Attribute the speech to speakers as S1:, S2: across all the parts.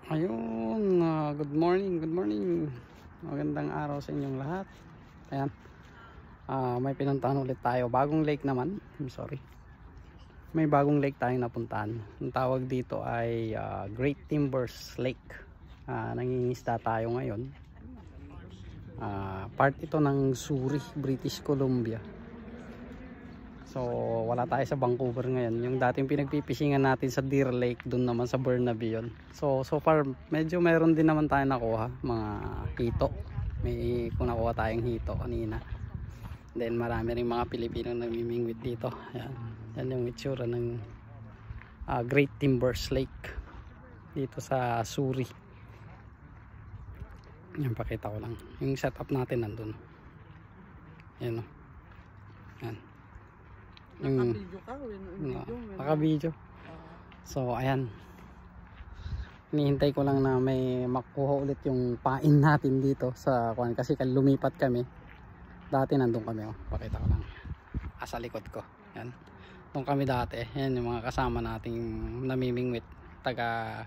S1: Ayun, good morning, good morning. Magandang araw sa inyong lahat. Ayan, may pinuntahan ulit tayo. Bagong lake naman. I'm sorry. May bagong lake tayong napuntahan. Ang tawag dito ay Great Timbers Lake. Nangingisda tayo ngayon. Part ito ng Surrey, British Columbia. So wala tayo sa Vancouver ngayon. Yung dating pinagpipisingan natin sa Deer Lake, doon naman sa Burnaby yun. So far medyo meron din naman tayo nakuha, mga hito. May kung nakuha tayong hito kanina. Then marami rin mga Pilipino namimingwit dito. Ayan. Yan yung itsura ng Great Timbers Lake dito sa Surrey. Yan, pakita ko lang yung setup natin nandun. Yan o. Yan.
S2: Naka-video ka?
S1: Naka-video. So ayan, hinihintay ko lang na may makuha ulit yung pain natin dito sa kuan, kasi lumipat kami. Dati nandun kami, pakita ko lang sa likod ko. Yan, doon kami dati. Yan yung mga kasama nating namimingwit, taga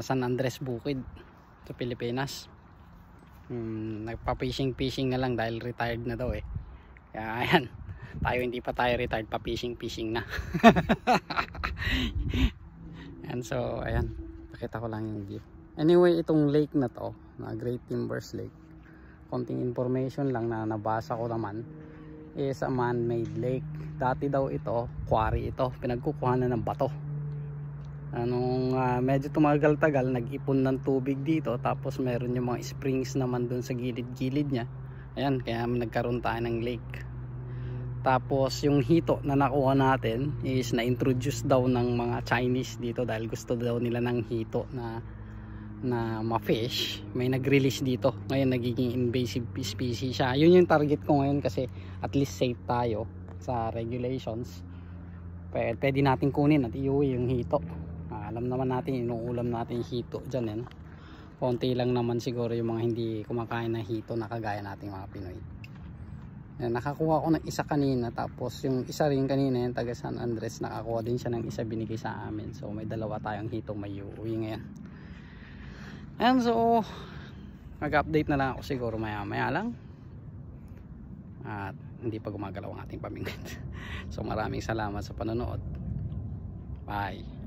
S1: San Andres Bukid sa Pilipinas. Nagpa-fishing na lang dahil retired na daw eh. Kaya ayan, tayo hindi pa tayo retired, pa fishing na. And so ayan, pakita ko lang yung view. Anyway, itong lake na to, na Great Timbers Lake, konting information lang na nabasa ko naman, is a man-made lake. Dati daw ito, quarry ito, pinagkukuhanan ng bato. Anong medyo tumagal-tagal, nag-ipon ng tubig dito, tapos meron yung mga springs naman dun sa gilid-gilid nya. Ayan, kaya nagkaroon tayo ng lake. Tapos yung hito na nakuha natin is na-introduce daw ng mga Chinese dito dahil gusto daw nila ng hito na ma-fish. May nag-release dito. Ngayon nagiging invasive species siya. Yun yung target ko ngayon kasi at least safe tayo sa regulations. Pwede natin kunin at iuwi yung hito. Alam naman natin, inuulam natin yung hito dyan. Eh, no? Konti lang naman siguro yung mga hindi kumakain ng hito na kagaya nating mga Pinoy. Yan, nakakuha ko ng isa kanina, tapos yung isa rin kanina yung taga San Andres, nakakuha din siya ng isa, binigay sa amin. So may dalawa tayong hitong may uuwi ngayon. Ayan, so mag-update na lang ako siguro maya maya lang. At hindi pa gumagalaw ang ating pamingwit. So maraming salamat sa panonood. Bye.